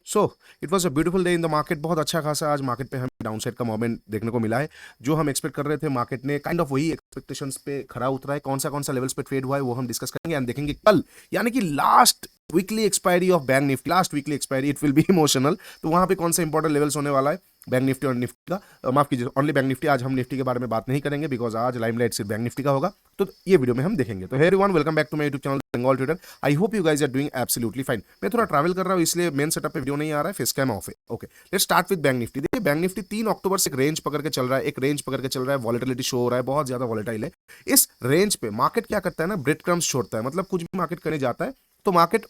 So it was a beautiful day in the market. बहुत अच्छा खासा आज मार्केट पे हमें डाउनसाइड का मोमेंट देखने को मिला है। जो हम एक्सपेक्ट कर रहे थे मार्केट ने काइंड ऑफ वही एक्सपेक्टेशंस पे खरा उतरा है। कौन सा लेवल्स पे ट्रेड हुआ है वो हम डिस्कस करेंगे एंड देखेंगे कल, यानी कि last weekly expiry of bank Nifty, last weekly expiry, it will be emotional. तो वहां पे कौन सा इंपॉर्टेंट लेवल्स होने वाला है बैंक निफ्टी और निफ्टी का, माफ कीजिए ओनली बैंक निफ्टी। आज हम निफ्टी के बारे में बात नहीं करेंगे बिकॉज आज लाइमलाइट सिर्फ बैंक निफ्टी का होगा, तो ये वीडियो में हम देखेंगे। तो hey everyone, welcome back to my YouTube channel Bengal trader. I hope you guys are doing absolutely fine. मैं थोड़ा ट्रैवल कर रहा हूँ इसलिए मेन सेटअप पे वीडियो नहीं आ रहा है, फेस कैम ऑफ है। Okay, let's start with bank Nifty. देखिए बैंक निफ्टी 3 अक्टूबर से एक रेंज पकड़ के चल रहा है, एक रेंज पकड़ के चल रहा है, वॉलेटिलिटी शो हो रहा है, बहुत ज्यादा वॉलेटाइल है। इस रेंज पे मार्केट क्या करता है ना, ब्रेड क्रम्स छोड़ता है। मतलब कुछ भी मार्केट करने जाता है तो मार्केट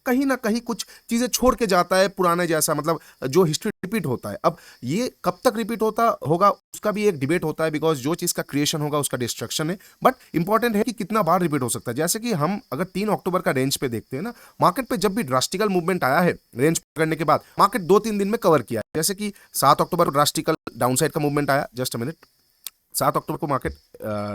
कहीं ना कहीं कुछ चीजें छोड़ के जाता है पुराने जैसा, मतलब जो हिस्ट्री रिपीट होता है। अब ये कब तक रिपीट होता होगा उसका भी एक डिबेट होता है, बिकॉज जो चीज का क्रिएशन होगा उसका डिस्ट्रक्शन है। बट इंपॉर्टेंट है कि कितना बार रिपीट हो सकता है। जैसे कि हम अगर 3 अक्टूबर का रेंज पे देखते हैं ना, मार्केट पे जब भी ड्रास्टिकल मूवमेंट आया है रेंज पकड़ने के बाद, मार्केट 2-3 दिन में कवर किया है। जैसे कि 7 अक्टूबर को ड्रास्टिकल डाउनसाइड का मूवमेंट आया, जस्ट अ मिनट, 7 अक्टूबर को मार्केट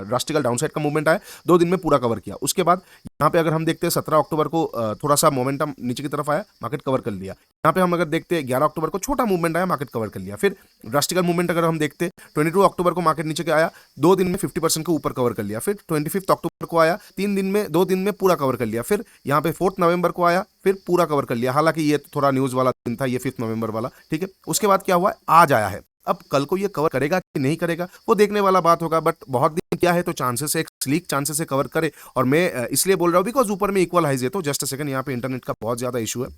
ड्रास्टिकल डाउनसाइड का मूवमेंट आया, 2 दिन में पूरा कवर किया। उसके बाद यहाँ पे अगर हम देखते हैं 17 अक्टूबर को थोड़ा सा मोमेंटम नीचे की तरफ आया, मार्केट कवर कर लिया। यहाँ पे हम अगर देखते हैं 11 अक्टूबर को छोटा मूवमेंट आया, मार्केट कवर कर लिया। फिर ड्रास्टिकल मूवमेंट अगर हम देखते हैं 22 अक्टूबर को मार्केट नीचे के आया, 2 दिन में 50% के ऊपर कवर कर लिया। फिर 25 अक्टूबर को आया, 2 दिन में पूरा कवर कर लिया। फिर यहाँ पे 4 नवंबर को आया, फिर पूरा कवर कर लिया। हालांकि ये थोड़ा न्यूज वाला दिन था, ये 5 नवंबर वाला, ठीक है। उसके बाद क्या हुआ, आज आया है। अब कल को ये कवर करेगा कि नहीं करेगा वो देखने वाला बात होगा, बट बहुत दिन क्या है तो चांसेस है, एक स्लीक चांसेस है कवर करे। और मैं इसलिए बोल रहा हूँ बिकॉज ऊपर में इक्वल हाइज है, तो जस्ट अ सेकंड, यहाँ पे इंटरनेट का बहुत ज्यादा इशू है,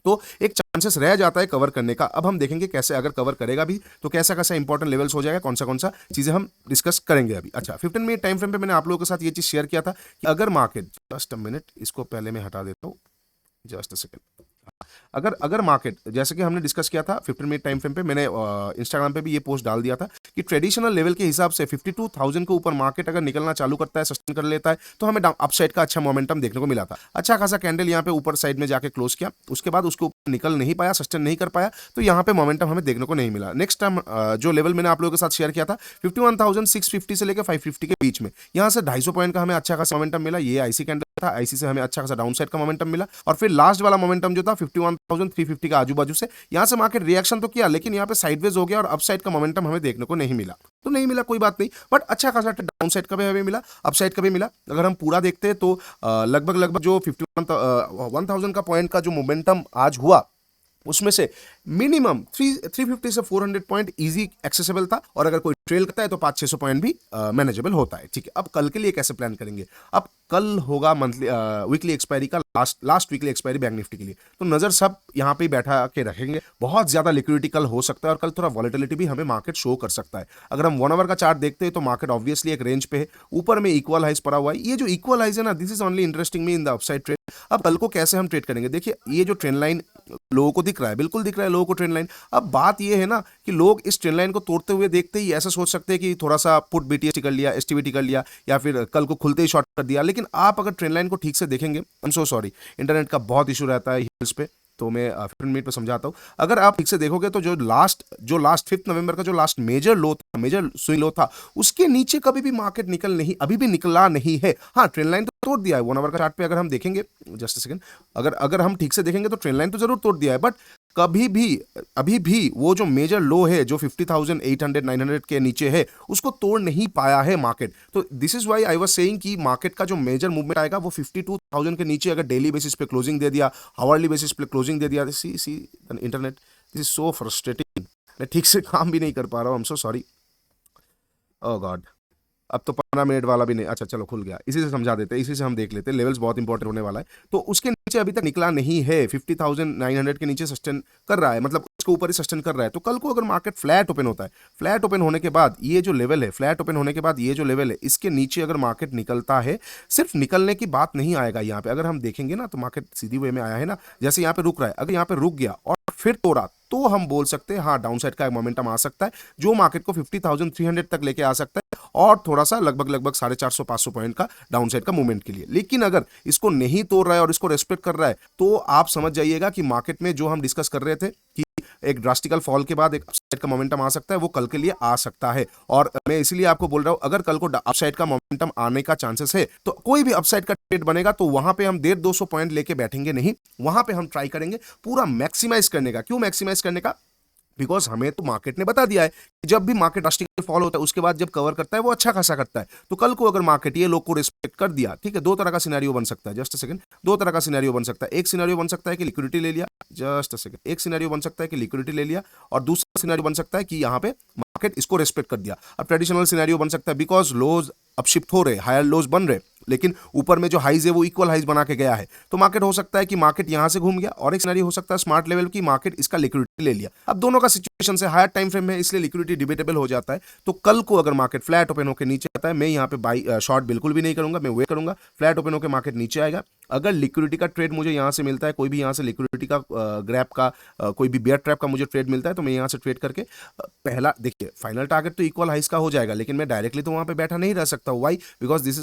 तो एक चांसेस रह जाता है कवर करने का। अब हम देखेंगे कैसे, अगर कवर करेगा भी तो कैसा कैसा इंपॉर्टेंट लेवल्स हो जाएगा, कौन सा चीजें हम डिस्कस करेंगे अभी। अच्छा, 15 मिनट टाइम फ्रेम पे मैंने आप लोगों के साथ ये चीज शेयर किया था कि अगर मार्केट, जस्ट अ मिनट, इसको पहले मैं हटा देता हूँ, जस्ट अ सेकंड। अगर अगर मार्केट, जैसे कि हमने डिस्कस किया था 15 मिनट टाइम फ्रेम पे, मैंने इंस्टाग्राम पे भी ये पोस्ट डाल दिया था कि ट्रेडिशनल लेवल के हिसाब से 52,000 के ऊपर मार्केट अगर निकलना चालू करता है, सस्टेन कर लेता है, तो हमें अपसाइड का अच्छा मोमेंटम देखने को मिला था। अच्छा खासा कैंडल यहाँ पे ऊपर साइड में जाके क्लोज किया, उसके बाद उसके ऊपर निकल नहीं पाया, सस्टेन नहीं कर पाया, तो यहाँ पे मोमेंटम हमें देखने को नहीं मिला। नेक्स्ट टाइम जो लेवल मैंने आप लोगों के साथ शेयर किया था 51,650 से लेकर 550 के बीच में, यहाँ से 250 पॉइंट का हमें अच्छा खासा मोमेंटम मिला। ये आईसी कैंडल था, आईसी से हमें अच्छा खासा डाउन साइड का मोमेंटम मिला। और फिर लास्ट वाला मोमेंटम जो था 51,350 का आजू बाजू से, यहां से मार्केट रिएक्शन तो किया, लेकिन यहां पे साइडवेज हो गया और अप साइड का मोमेंटम हमें देखने को नहीं मिला। तो नहीं मिला, कोई बात नहीं, बट अच्छा खासा डाउन साइड का भी हमें मिला, अप साइड का भी मिला। अगर हम पूरा देखते हैं तो लगभग जो 51,000 का पॉइंट का जो मोमेंटम आज हुआ, उसमें से मिनिमम 350 से 400 पॉइंट इजी एक्सेसिबल था, और अगर कोई ट्रेल करता है तो 500-600 पॉइंट भी मैनेजेबल होता है, ठीक है। अब कल के लिए कैसे प्लान करेंगे, अब कल होगा मंथली वीकली एक्सपायरी का last weekly expiry bank Nifty के लिए, तो नजर सब यहाँ पे बैठा के रखेंगे। बहुत ज्यादा लिक्विडिटी कल हो सकता है और कल थोड़ा वॉलेटिलिटी भी हमें मार्केट शो कर सकता है। अगर हम 1 आवर का चार्ट देखते हैं तो मार्केट ऑब्वियसली एक रेंज पे है, ऊपर में इक्वल हाइज पड़ा हुआ है। ये जो इक्वल हाइज है ना, this is only interesting me in the upside trade. अब कल को कैसे हम ट्रेड करेंगे, देखिए ये जो ट्रेंड लाइन लोगों को दिख रहा है, बिल्कुल दिख रहा है लोगों को ट्रेंड लाइन। अब बात ये है ना कि लोग इस ट्रेंड लाइन को तोड़ते हुए देखते ही ऐसा सोच सकते हैं कि थोड़ा सा पुट बीटीएस कर लिया, एसटीबीटी कर लिया, या फिर कल को खुलते ही शॉर्ट कर दिया। लेकिन आप अगर ट्रेंड लाइन को ठीक से देखेंगे, I am so sorry, internet का बहुत इशू रहता है हिल्स पे, तो मैं 15 मिनट पे समझाता हूं। अगर आप ठीक से देखोगे तो जो लास्ट 5 नवंबर का जो लास्ट मेजर लो था, मेजर स्विंग लो था, उसके नीचे कभी भी मार्केट अभी भी निकला नहीं है। हाँ, ट्रेंड लाइन तो तोड़ दिया है 1 आवर का चार्ट पे, अगर हम देखेंगे, जस्ट अ सेकंड, अगर हम ठीक से देखेंगे तो ट्रेंड लाइन तो जरूर तोड़ दिया है, बट कभी भी अभी भी वो जो मेजर लो है जो 50,800-900 के नीचे है, उसको तोड़ नहीं पाया है मार्केट। तो this is why I was saying कि मार्केट का जो मेजर मूवमेंट आएगा वो 52,000 के नीचे अगर डेली बेसिस पे क्लोजिंग दे दिया, हावरली बेसिस पे क्लोजिंग दे दिया। See internet, this is so frustrating, मैं ठीक से काम भी नहीं कर पा रहा हूँ, I am so sorry, oh God. अब तो 15 मिनट वाला भी नहीं, अच्छा चलो खुल गया, इसी से समझा देते हैं, इसी से हम देख लेते हैं। लेवल्स बहुत इंपॉर्टेंट होने वाला है। तो उसके नीचे अभी तक निकला नहीं है, 50,900 के नीचे सस्टेन कर रहा है, मतलब उसके ऊपर ही सस्टेन कर रहा है। तो कल को अगर मार्केट फ्लैट ओपन होता है, फ्लैट ओपन होने के बाद ये जो लेवल है, फ्लैट ओपन होने के बाद ये जो लेवल है, इसके नीचे अगर मार्केट निकलता है, सिर्फ निकलने की बात नहीं आएगा यहाँ पे। अगर हम देखेंगे ना तो मार्केट सीधी वे में आया है ना, जैसे यहाँ पे रुक रहा है, अगर यहाँ पे रुक गया और फिर तोड़ा, तो हम बोल सकते हैं हाँ डाउन साइड का एक मोमेंटम आ सकता है, जो मार्केट को 50,300 तक लेके आ सकता है, और थोड़ा सा लगभग 450-500 पॉइंट का डाउन साइड का मूवमेंट के लिए। लेकिन अगर इसको नहीं तोड़ रहा है और इसको रेस्पेक्ट कर रहा है, तो आप समझ जाइएगा कि मार्केट में जो हम डिस्कस कर रहे थे कि एक ड्रास्टिकल फॉल के बाद एक अपसाइड का मोमेंटम आ सकता है, वो कल के लिए आ सकता है। और मैं इसीलिए आपको बोल रहा हूं, अगर कल को अपसाइड का मोमेंटम आने का चांसेस है तो कोई भी अपसाइड का ट्रेड बनेगा तो वहां पे हम 150-200 पॉइंट लेके बैठेंगे नहीं, वहां पे हम ट्राई करेंगे पूरा मैक्सिमाइज करने का। क्यों मैक्सिमाइज करने का? बिकॉज हमें तो मार्केट ने बता दिया है कि जब भी मार्केट ड्रास्टिकली फॉल होता है उसके बाद जब कवर करता है वो अच्छा खासा करता है। तो कल को अगर मार्केट ये लोग को रिस्पेक्ट कर दिया, ठीक है, दो तरह का सिनेरियो बन सकता है, जस्ट अ सेकंड, दो तरह का सिनेरियो बन सकता है। एक सिनेरियो बन सकता है कि लिक्विडिटी ले लिया, जस्ट अ सेकंड, एक सिनेरियो बन सकता है कि लिक्विडिटी ले लिया, और दूसरा सिनेरियो बन सकता है कि यहाँ पे मार्केट इसको रिस्पेक्ट कर दिया। अब ट्रेडिशनल सिनेरियो बन सकता है बिकॉज लोज अब शिफ्ट हो रहे, हायर लोज बन रहे, लेकिन ऊपर में जो हाइज है वो इक्वल हाइज बना के गया है, तो मार्केट हो सकता है कि मार्केट यहां से घूम गया। और एक सिनेरियो हो सकता है स्मार्ट लेवल की मार्केट इसका लिक्विडिटी ले लिया। अब दोनों का सिचुएशन से हायर टाइम फ्रेम है इसलिए लिक्विडिटी डिबेटेबल हो जाता है। तो कल को अगर मार्केट फ्लैट ओपन होकर नीचे आता है, मैं यहाँ पे बाई शॉर्ट बिल्कुल भी नहीं करूंगा, मैं वेट करूंगा। फ्लैट ओपन होकर मार्केट नीचे आएगा, अगर लिक्विडिटी का ट्रेड मुझे यहाँ से मिलता है, कोई भी यहाँ से लिक्विडिटी का ग्रैप का कोई भी बेयर ट्रैप का मुझे ट्रेड मिलता है, तो मैं यहाँ से ट्रेड करके पहला, देखिए फाइनल टारगेट तो इक्वल हाइस का हो जाएगा, लेकिन मैं डायरेक्टली तो वहां पे बैठा नहीं रह सकता। Why? Because this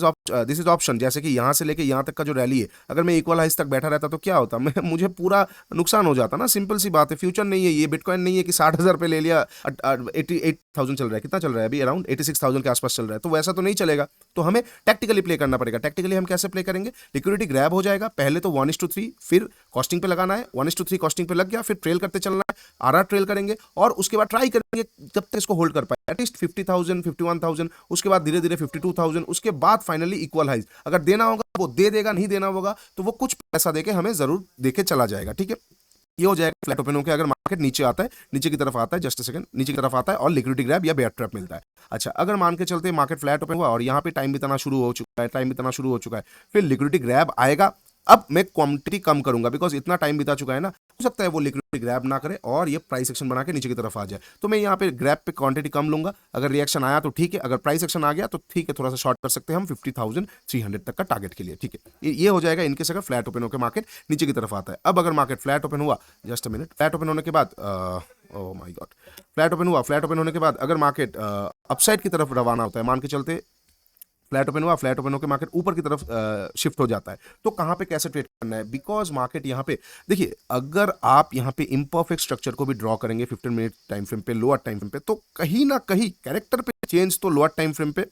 is option. जैसे कि यहाँ से लेके यहाँ तक का जो रैली है, अगर मैं इक्वल हाइस तक बैठा रहता तो क्या होता, मैं मुझे पूरा नुकसान हो जाता ना। सिंपल सी बात है, फ्यूचर नहीं है ये, बिटकॉइन नहीं है कि 60,000 पे ले लिया, 88,000 चल रहा है, कितना चल रहा है अभी, अराउंड 86,000 के आसपास चल रहा है, तो वैसा तो नहीं चलेगा। तो हमें टैक्टिकली प्ले करना पड़ेगा। टैक्टिकली हम कैसे प्ले करेंगे? लिक्विडिटी ग्रैब हो जाएगा, पहले तो 1:3, फिर कॉस्टिंग पे लगाना है, 1:3 कॉस्टिंग पे लग गया, फिर ट्रेल करते चलना है, आरआर ट्रेल करेंगे, और उसके बाद ट्राई करेंगे जब तक इसको होल्ड कर पाए एटलीस्ट 50,000, 51,000, उसके बाद धीरे धीरे 52,000, उसके बाद फाइनली इक्वल हाइज। अगर देना होगा वो दे देगा, नहीं देना होगा तो वो कुछ पैसा देके हमें जरूर देके चला जाएगा। ठीक है, ये हो जाएगा फ्लैट ओपन होकर। अगर मार्केट नीचे आता है, नीचे की तरफ आता है, जस्ट सेकंड, नीचे की तरफ आता है और लिक्विडिटी ग्रैब या बेयर ट्रैप मिलता है। अच्छा, अगर मान के चलते मार्केट फ्लैट ओपन हुआ और यहाँ पे टाइम बिताना शुरू हो चुका है, फिर लिक्विडिटी ग्रैब आएगा। अब मैं क्वांटिटी कम करूंगा बिकॉज इतना टाइम बिता चुका है ना, हो सकता है वो लिक्विडिटी ग्रैब ना करे और ये प्राइस एक्शन बना के नीचे की तरफ आ जाए, तो मैं यहाँ पे ग्रैब पे क्वांटिटी कम लूंगा। अगर रिएक्शन आया तो ठीक है, अगर प्राइस एक्शन आ गया तो ठीक है, थोड़ा सा शॉर्ट कर सकते हैं हम 50,300 तक का टारगेट के लिए। ठीक है, ये हो जाएगा इनकेस अगर फ्लैट ओपन होकर मार्केट नीचे की तरफ आता है। अब अगर मार्केट फ्लैट ओपन हुआ, just a minute, flat open होने के बाद oh my God, flat open हुआ, फ्लैट ओपन होने के बाद अगर मार्केट अपसाइड की तरफ रवाना होता है, मान के चलते फ्लैट ओपन हुआ, फ्लैट ओपन होकर मार्केट ऊपर की तरफ शिफ्ट हो जाता है, तो कहां पे कैसे ट्रेड करना है? बिकॉज मार्केट यहाँ पे देखिए, अगर आप यहाँ पे इम्परफेक्ट स्ट्रक्चर को भी ड्रॉ करेंगे 15 मिनट टाइम फ्रेम पे, लोअर टाइम फ्रेम पे, तो कहीं ना कहीं कैरेक्टर पे चेंज तो लोअर टाइम फ्रेम पे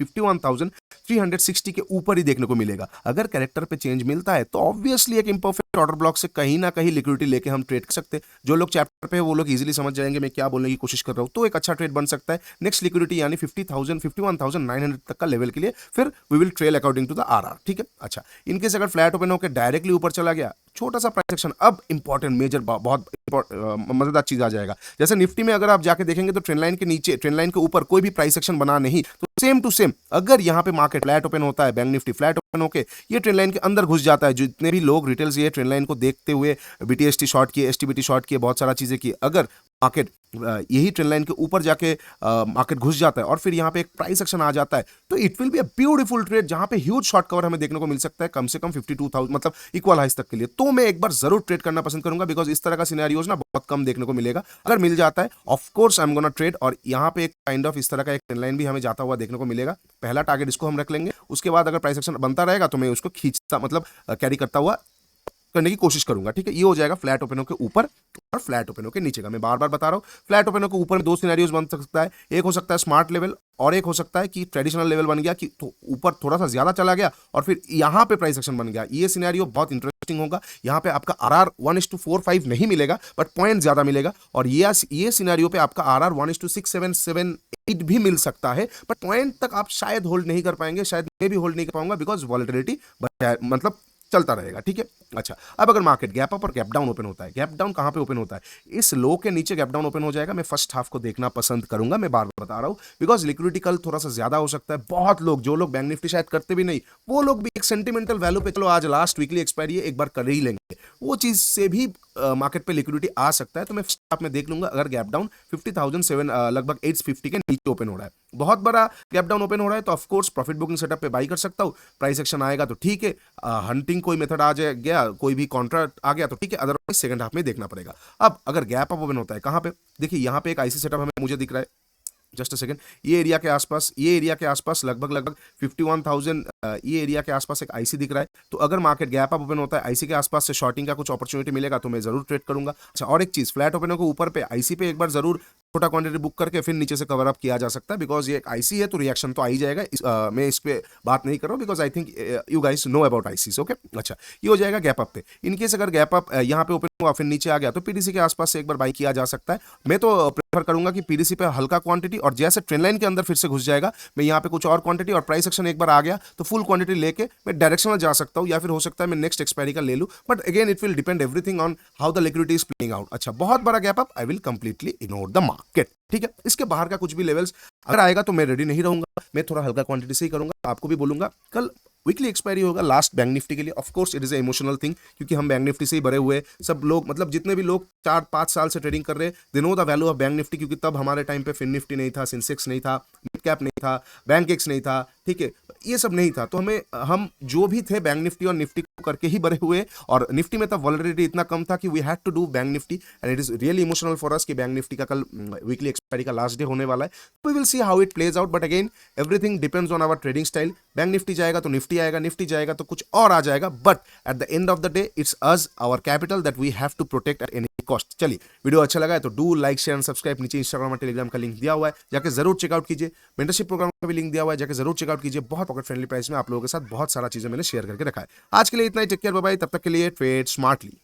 51,360 के ऊपर ही देखने को मिलेगा। अगर कैरेक्टर पे चेंज मिलता है तो ऑब्वियसली एक इंपरफेक्ट ऑर्डर ब्लॉक से कहीं ना कहीं लिक्विडिटी लेके हम ट्रेड कर सकते हैं। जो लोग चैप्टर पे है वो लोग इजीली समझ जाएंगे मैं क्या बोलने की कोशिश कर रहा हूं, तो एक अच्छा ट्रेड बन सकता है। नेक्स्ट लिक्विडिटी यानी 50,000, 51,900 तक का लेवल के लिए फिर we will trail according to the RR. ठीक है, अच्छा, इनकेस अगर फ्लैट ओपन होकर डायरेक्टली ऊपर चला गया, छोटा सा प्राइस एक्शन, अब इंपॉर्टेंट मेजर बहुत मजेदार चीज आ जाएगा। जैसे निफ्टी में अगर आप जाके देखेंगे तो ट्रेंड लाइन के नीचे, ट्रेंड लाइन के ऊपर कोई भी प्राइस एक्शन बना नहीं, तो सेम टू सेम अगर यहाँ पे मार्केट फ्लैट ओपन होता है, बैंक निफ्टी फ्लैट ओपन होके ये ट्रेंड लाइन के अंदर घुस जाता है, जितने भी लोग रिटेल्स ये ट्रेंड लाइन को देखते हुए बीटीएसटी शॉर्ट किए, एसटीबीटी शॉर्ट किए, बहुत सारा चीजें की, अगर मार्केट यही ट्रेंड लाइन के ऊपर जाके मार्केट घुस जाता है और फिर यहाँ पे एक प्राइस एक्शन आ जाता है, तो it will be a beautiful trade जहां पे ह्यूज शॉर्ट कवर हमें देखने को मिल सकता है, कम से कम 52,000 मतलब इक्वल हाइस तक के लिए। तो मैं एक बार जरूर ट्रेड करना पसंद करूंगा बिकॉज इस तरह का सिनेरियोज ना बहुत कम देखने को मिलेगा। अगर मिल जाता है of course I am gonna trade, और यहाँ पे एक काइंड ऑफ इस तरह का एक ट्रेंड लाइन भी हमें जाता हुआ देखने को मिलेगा। पहला टारगेट इसको हम रख लेंगे, उसके बाद अगर प्राइस एक्शन बनता रहेगा तो मैं उसको खींचता मतलब कैरी करता हुआ करने की कोशिश करूंगा। ठीक है, ये हो जाएगा फ्लैट ओपनों के ऊपर और फ्लैट ओपनों के नीचे का। मैं बार बार बता रहा हूं, फ्लैट ओपनों के ऊपर में दो सिनेरियोज बन सकता है, एक हो सकता है स्मार्ट लेवल और एक हो सकता है कि ट्रेडिशनल लेवल बन गया कि तो ऊपर थोड़ा सा ज्यादा चला गया और फिर यहां पे प्राइस एक्शन बन गया। ये सिनेरियो बहुत इंटरेस्टिंग होगा। यहां पे आपका आरआर 1:45 नहीं मिलेगा बट पॉइंट ज्यादा मिलेगा, और ये सिनेरियो पे आपका आरआर 1:677 भी मिल सकता है, बट पॉइंट तक आप शायद होल्ड नहीं कर पाएंगे, शायद मैं भी होल्ड नहीं कर पाऊंगा बिकॉज वॉलेटिलिटी मतलब चलता रहेगा। ठीक है, अच्छा, अब अगर मार्केट गैप अप और गैप डाउन ओपन होता है, गैप डाउन कहां पे ओपन होता है? इस लो के नीचे गैप डाउन ओपन हो जाएगा। मैं फर्स्ट हाफ को देखना पसंद करूंगा, मैं बार बार बता रहा हूं, बिकॉज लिक्विडिटी कल थोड़ा सा ज्यादा हो सकता है। बहुत लोग, जो लोग बैंक निफ्टी शायद करते भी नहीं, वो लोग भी एक सेंटिमेंटल वैल्यू पे चलो आज लास्ट वीकली एक्सपायरी है एक बार कर ही लेंगे, वो चीज से भी मार्केट पे लिक्विडिटी आ सकता है। तो मैं फर्स्ट हाफ में देख लूंगा अगर गैप डाउन 50,007 लगभग 850 के नीचे ओपन हो रहा है, बहुत बड़ा गैप डाउन ओपन हो रहा है, तो ऑफकोर्स प्रॉफिट बुकिंग सेटअप पे बाई कर सकता हूं। प्राइस एक्शन आएगा तो ठीक है, हंटिंग कोई मेथड आ जाए गया, कोई भी कॉन्ट्रैक्ट आ गया तो ठीक है, अदरवाइज सेकंड हाफ में देखना पड़ेगा। अब अगर गैप अप ओपन होता है कहां पे, देखिए यहां पे एक आईसी सेटअप हमें मुझे दिख रहा है, जस्ट अ सेकंड, ये एरिया के आसपास लगभग 51,000 ये एरिया के आसपास एक आईसी दिख रहा है। तो अगर मार्केट गैप अप ओपन होता है, आईसी के आसपास से शॉर्टिंग का कुछ अपॉर्चुनिटी मिलेगा तो मैं जरूर ट्रेड करूंगा। अच्छा, और एक चीज, फ्लैट ओपन को ऊपर पे आईसी पे एक बार जरूर छोटा क्वांटिटी बुक करके फिर नीचे से कवर अप किया जा सकता है, बिकॉज ये एक आईसी है तो रिएक्शन तो आ ही जाएगा। मैं इस पे बात नहीं कर रहा हूँ because I think you guys know about ISIS. Okay, अच्छा, ये हो जाएगा गैप अप पे। इनकेस अगर गैप अप यहाँ पे ओपन हुआ फिर नीचे आ गया तो पीडीसी के आसपास से एक बार बाई किया जा सकता है। मैं तो प्रेफर करूंगा कि पीडीसी पे हल्का क्वांटिटी, और जैसे ट्रेंड लाइन के अंदर फिर से घुस जाएगा, मैं यहाँ पे कुछ और क्वांटिटी और प्राइस एक्शन एक बार आ गया तो फुल क्वांटिटी लेके मैं डायरेक्शनल जा सकता हूँ, या फिर हो सकता है मैं नेक्स्ट एक्सपायरी का ले लूँ। But again it will depend everything on how the liquidity is playing out. अच्छा, बहुत बड़ा gap up, I will completely ignore the market. ठीक है, इसके बाहर का कुछ भी लेवल्स अगर आएगा तो मैं रेडी नहीं रहूंगा, मैं थोड़ा हल्का क्वांटिटी से ही करूंगा। आपको भी बोलूंगा कल वीकली एक्सपायरी होगा लास्ट बैंक निफ्टी के लिए। Of course it is a emotional thing, क्योंकि हम बैंक निफ्टी से ही भरे हुए सब लोग, मतलब जितने भी लोग 4-5 साल से ट्रेडिंग कर रहे हैं, they know the value of bank Nifty, क्योंकि तब हमारे टाइम पे फिन निफ्टी नहीं था, सेंसेक्स नहीं था, मिड कैप नहीं था, बैंक एक्स नहीं था, ठीक है, ये सब नहीं था। तो हम जो भी थे बैंक निफ्टी और निफ्टी को करके ही भरे हुए, और निफ्टी में तब वॉलरेटिलिटी इतना कम था कि we had to do bank nifty, and it is really emotional for us कि बैंक निफ्टी का कल वीकली एक्सपायरी का लास्ट डे होने वाला है। We will see how it plays out, but again everything depends on our trading style. Bank nifty जाएगा तो Nifty आएगा, निफ्टी जाएगा तो कुछ और आ जाएगा, but at the end of the day it's us our capital that we have to protect at any cost. चलिए, वीडियो अच्छा लगा है तो do like share and subscribe. नीचे इंस्टाग्राम और टेलीग्राम का लिंक दिया हुआ है, जाके जरूर चेकआउट कीजिए। मेंटरशिप प्रोग्राम का भी लिंक दिया हुआ है, जाके जरूर चेकआउट कीजिए। बहुत पॉकेट फ्रेंडली प्राइस में आप लोगों के साथ बहुत सारा चीजें मैंने शेयर करके रखा है। आज के लिए इतना ही, टेक केयर, बाय बाय। तब तक के लिए ट्रेड स्मार्टली।